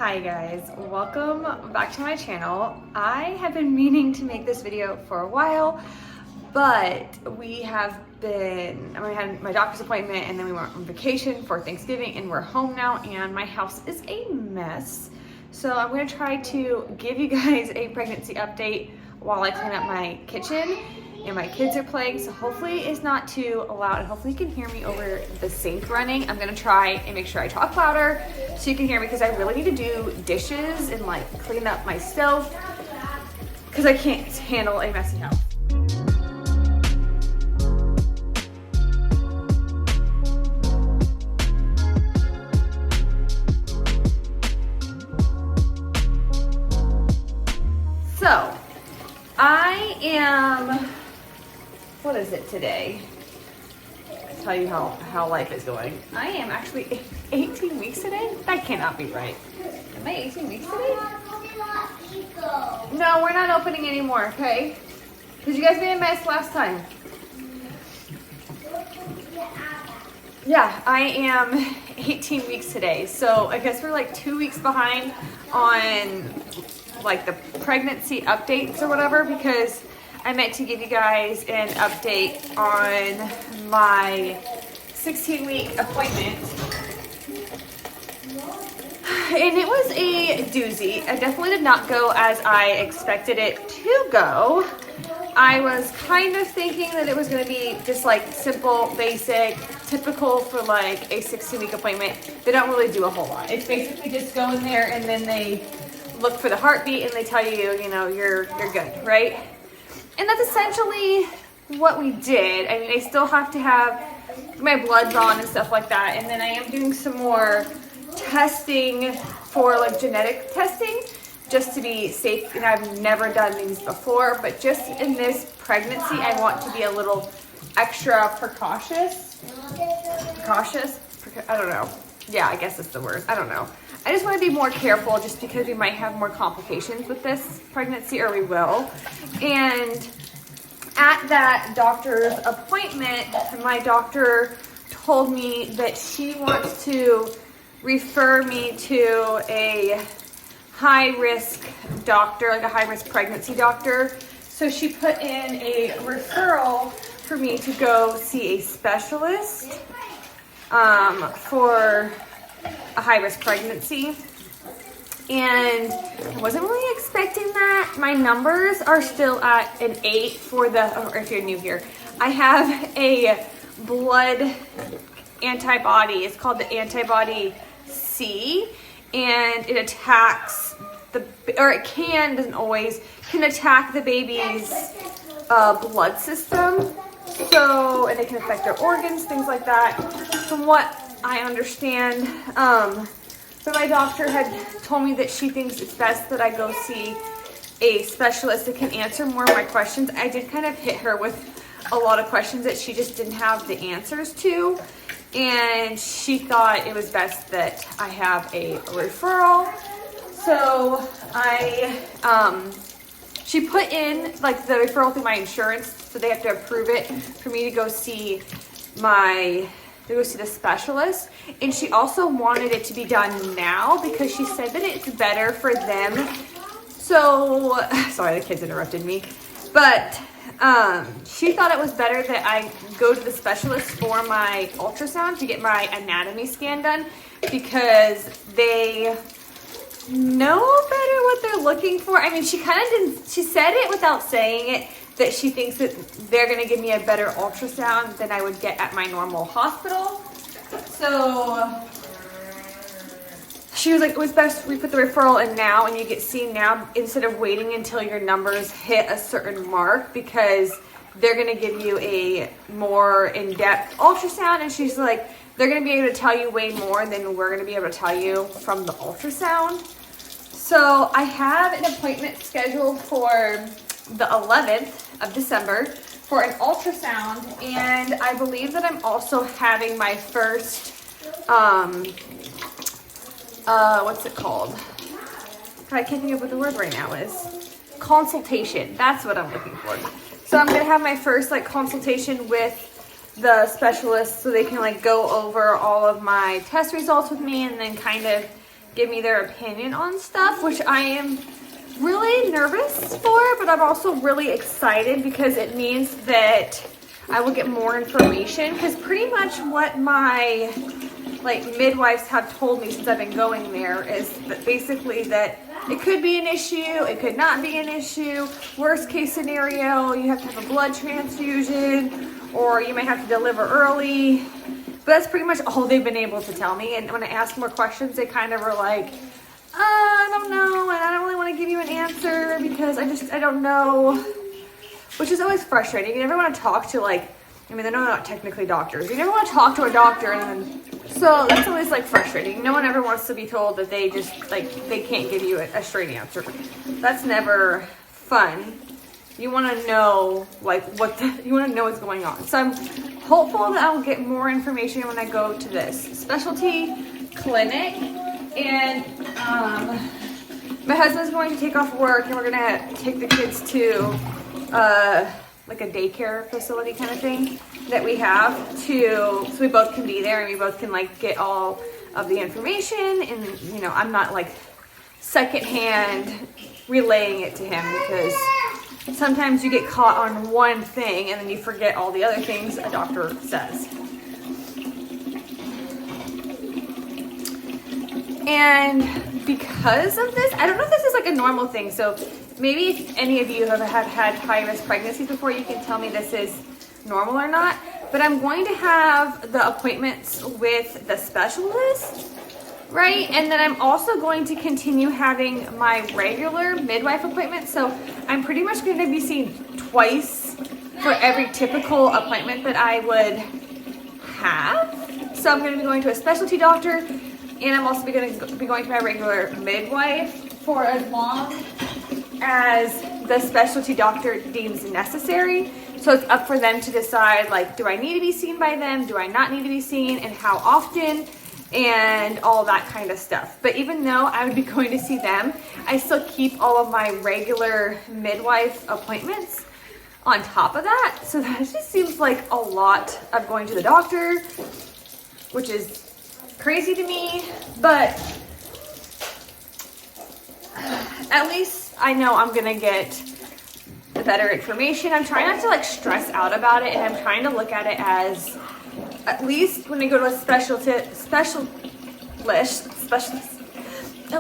Hi guys, welcome back to my channel. I have been meaning to make this video for a while, but we had my doctor's appointment and then we went on vacation for Thanksgiving and we're home now and my house is a mess. So I'm gonna try to give you guys a pregnancy update while I clean up my kitchen and my kids are playing, so hopefully it's not too loud and hopefully you can hear me over the sink running. I'm gonna try and make sure I talk louder so you can hear me because I really need to do dishes and like clean up my stove because I can't handle a messy house. So I am, what is it today? I'll tell you how life is going. I am actually 18 weeks today? That cannot be right. Am I 18 weeks today? No, we're not opening anymore, okay? Because you guys made a mess last time. Yeah, I am 18 weeks today. So I guess we're like 2 weeks behind on like the pregnancy updates or whatever because I meant to give you guys an update on my 16-week appointment. And it was a doozy. It definitely did not go as I expected it to go. I was kind of thinking that it was going to be just like simple, basic, typical for like a 16-week appointment. They don't really do a whole lot. It's basically just go in there and then they look for the heartbeat and they tell you, you know, you're good, right? And that's essentially what we did. I mean, I still have to have my blood drawn and stuff like that. And then I am doing some more testing for like genetic testing just to be safe. And I've never done these before, but just in this pregnancy, I want to be a little extra precautious. I don't know. Yeah, I guess that's the word. I don't know. I just want to be more careful just because we might have more complications with this pregnancy, or we will. And at that doctor's appointment, my doctor told me that she wants to refer me to a high-risk doctor, like a high-risk pregnancy doctor. So she put in a referral for me to go see a specialist for a high-risk pregnancy, and I wasn't really expecting that. My numbers are still at an 8 for the, or if you're new here, I have a blood antibody. It's called the antibody C, and it attacks the, or it can, doesn't always, can attack the baby's blood system. So, and it can affect their organs, things like that. From what I understand, but my doctor had told me that she thinks it's best that I go see a specialist that can answer more of my questions. I did kind of hit her with a lot of questions that she just didn't have the answers to, and she thought it was best that I have a referral. So she put in like the referral through my insurance, so they have to approve it for me to go see the specialist. And she also wanted it to be done now because she said that it's better for them. So, sorry, the kids interrupted me. But she thought it was better that I go to the specialist for my ultrasound to get my anatomy scan done because they know better what they're looking for. I mean, she kind of didn't, she said it without saying it, that she thinks that they're going to give me a better ultrasound than I would get at my normal hospital. So she was like, it was best we put the referral in now and you get seen now instead of waiting until your numbers hit a certain mark, because they're going to give you a more in-depth ultrasound. And she's like, they're going to be able to tell you way more than we're going to be able to tell you from the ultrasound. So I have an appointment scheduled for the 11th of December for an ultrasound, and I believe that I'm also having my first what's it called? I can't think of what the word right now is. Consultation. That's what I'm looking for. So I'm gonna have my first like consultation with the specialist so they can like go over all of my test results with me and then kind of give me their opinion on stuff, which I am really nervous for, but I'm also really excited because it means that I will get more information, because pretty much what my midwives have told me since I've been going there is that basically that it could be an issue, it could not be an issue. Worst case scenario, you have to have a blood transfusion, or you may have to deliver early. But that's pretty much all they've been able to tell me. And when I asked more questions, they kind of were like, I don't know, and I don't really want to give you an answer because I don't know. Which is always frustrating. You never want to talk to they're not technically doctors. You never want to talk to a doctor, and then, so that's always frustrating. No one ever wants to be told that they just they can't give you a straight answer. That's never fun. You want to know you want to know what's going on. So I'm hopeful that I'll get more information when I go to this specialty clinic. And my husband's going to take off work, and we're gonna take the kids to a daycare facility kind of thing that we have so we both can be there and we both can get all of the information, and I'm not secondhand relaying it to him, because sometimes you get caught on one thing and then you forget all the other things a doctor says. And because of this, I don't know if this is a normal thing, so maybe if any of you have had high-risk pregnancies before, you can tell me this is normal or not. But I'm going to have the appointments with the specialist, right? And then I'm also going to continue having my regular midwife appointment. So I'm pretty much going to be seen twice for every typical appointment that I would have. So I'm going to be going to a specialty doctor, and I'm also going to be going to my regular midwife for as long as the specialty doctor deems necessary. So it's up for them to decide, do I need to be seen by them? Do I not need to be seen? And how often? And all that kind of stuff. But even though I would be going to see them, I still keep all of my regular midwife appointments on top of that. So that just seems like a lot of going to the doctor, which is crazy to me, but at least I know I'm gonna get the better information. I'm trying not to stress out about it, and I'm trying to look at it as, at least when I go to a specialist, at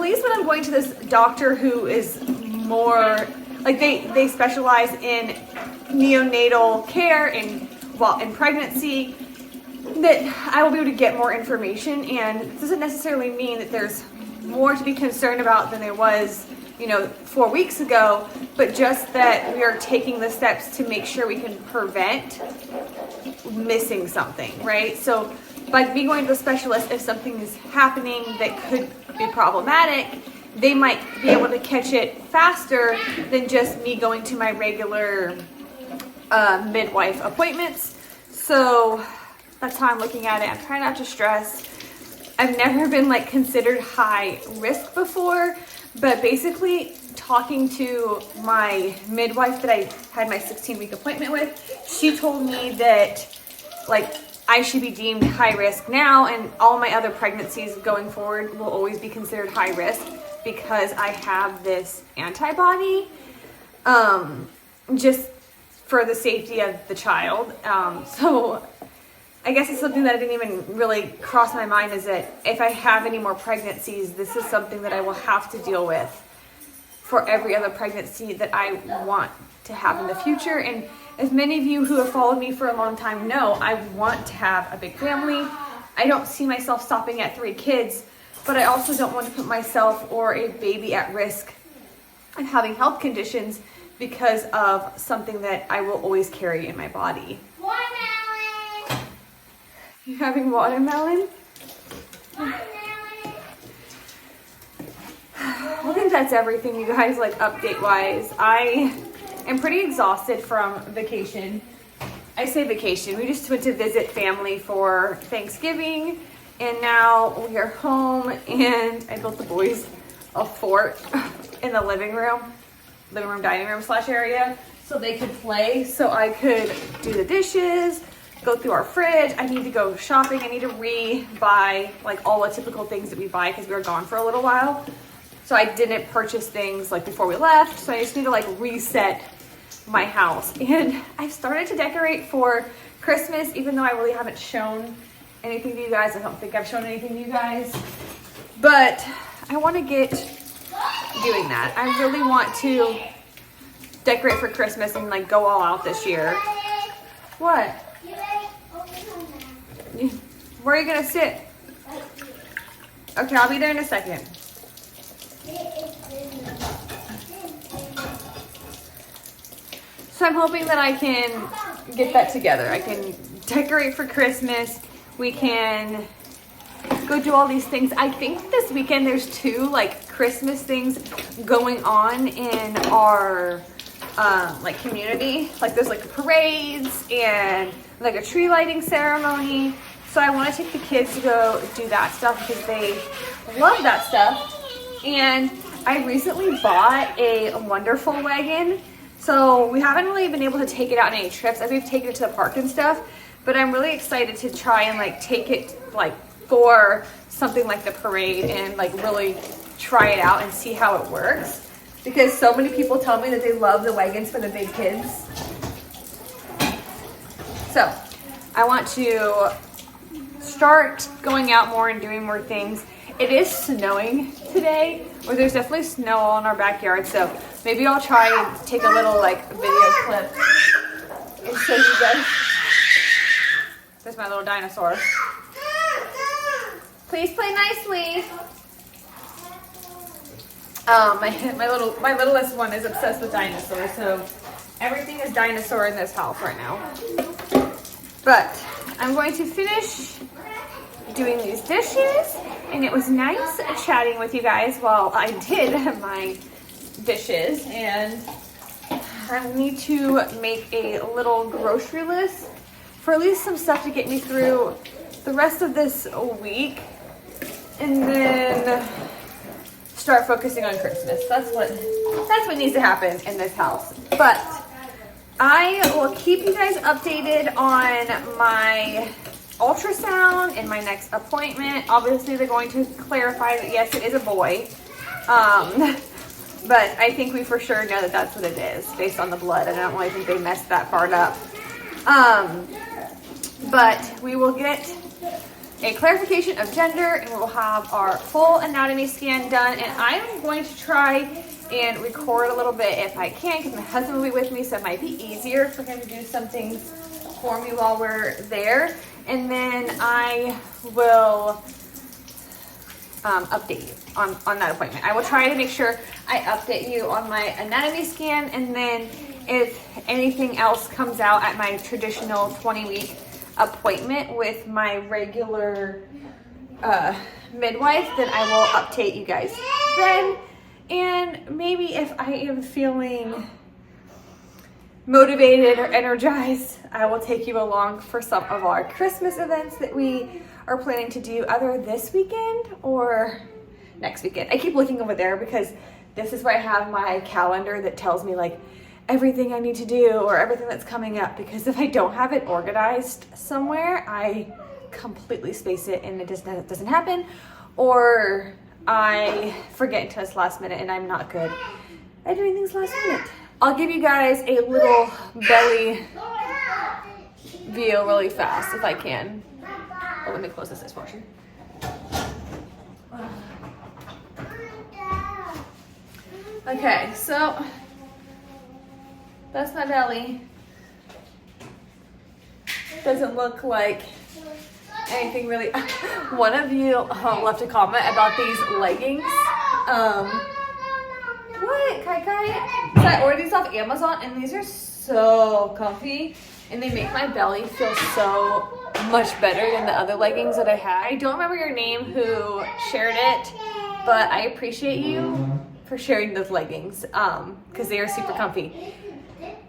least when I'm going to this doctor who is more they specialize in neonatal care in pregnancy, that I will be able to get more information. And it doesn't necessarily mean that there's more to be concerned about than there was 4 weeks ago, but just that we are taking the steps to make sure we can prevent missing something, right? So by me going to a specialist, if something is happening that could be problematic, they might be able to catch it faster than just me going to my regular midwife appointments. So that's how I'm looking at it. I'm trying not to stress. I've never been considered high risk before, but basically talking to my midwife that I had my 16-week appointment with, she told me that I should be deemed high risk now, and all my other pregnancies going forward will always be considered high risk because I have this antibody, just for the safety of the child. So I guess it's something that I didn't even really cross my mind, is that if I have any more pregnancies, this is something that I will have to deal with for every other pregnancy that I want to have in the future. And as many of you who have followed me for a long time know, I want to have a big family. I don't see myself stopping at 3 kids, but I also don't want to put myself or a baby at risk of having health conditions because of something that I will always carry in my body. Watermelon! You having watermelon? I think that's everything, you guys, update-wise. I am pretty exhausted from vacation. I say vacation. We just went to visit family for Thanksgiving, and now we are home, and I built the boys a fort in the living room, dining room / area, so they could play, so I could do the dishes, go through our fridge. I need to go shopping. I need to re-buy like all the typical things that we buy because we were gone for a little while. So I didn't purchase things like before we left. So I just need to like reset my house. And I've started to decorate for Christmas, even though I really haven't shown anything to you guys. I don't think I've shown anything to you guys. But I want to get doing that. I really want to decorate for Christmas and like go all out this year. What? Where are you gonna sit? Okay, I'll be there in a second. So I'm hoping that I can get that together. I can decorate for Christmas. We can go do all these things. I think this weekend there's 2 like Christmas things going on in our like community. Like there's like parades and like a tree lighting ceremony. So I want to take the kids to go do that stuff because they love that stuff. And I recently bought a Wonderful wagon. So we haven't really been able to take it out on any trips. As we've taken it to the park and stuff, but I'm really excited to try and like take it like for something like the parade and like really try it out and see how it works. Because so many people tell me that they love the wagons for the big kids. So I want to start going out more and doing more things. It is snowing today, or there's definitely snow all in our backyard, so maybe I'll try and take a little like video clip and show you guys. There's my little dinosaur. Please play nicely. My littlest one is obsessed with dinosaurs, so everything is dinosaur in this house right now. But I'm going to finish doing these dishes, and it was nice chatting with you guys while I did my dishes. And I need to make a little grocery list for at least some stuff to get me through the rest of this week, and then start focusing on Christmas. That's what needs to happen in this house. But I will keep you guys updated on my ultrasound and my next appointment. Obviously, they're going to clarify that yes, it is a boy. But I think we for sure know that that's what it is based on the blood. And I don't really think they messed that part up. But we will get a clarification of gender, and we'll have our full anatomy scan done. And I'm going to try and record a little bit if I can, because my husband will be with me, so it might be easier for him to do some things for me while we're there. And then I will update you on that appointment. I will try to make sure I update you on my anatomy scan, and then if anything else comes out at my traditional 20-week appointment with my regular midwife, then I will update you guys then. And maybe if I am feeling motivated or energized, I will take you along for some of our Christmas events that we are planning to do either this weekend or next weekend. I keep looking over there because this is where I have my calendar that tells me like everything I need to do or everything that's coming up, because if I don't have it organized somewhere, I completely space it and it doesn't happen, or I forget until it's last minute, and I'm not good at doing things last minute. I'll give you guys a little belly view really fast if I can. Oh, let me close this dishwasher. Okay, so that's my belly. Doesn't look like anything really. One of you left a comment about these leggings. What, Kai Kai? So I ordered these off Amazon, and these are so comfy, and they make my belly feel so much better than the other leggings that I had. I don't remember your name who shared it, but I appreciate you for sharing those leggings because they are super comfy.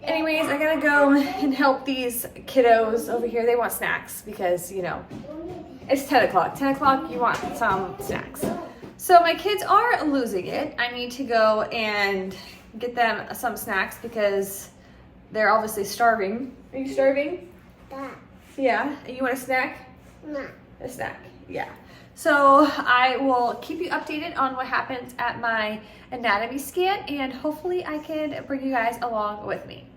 Anyways, I gotta go and help these kiddos over here. They want snacks because, you know, it's 10 o'clock. 10 o'clock, you want some snacks. So my kids are losing it. I need to go and get them some snacks because they're obviously starving. Are you starving? Yeah, you want a snack? No. A snack, yeah. So I will keep you updated on what happens at my anatomy scan, and hopefully I can bring you guys along with me.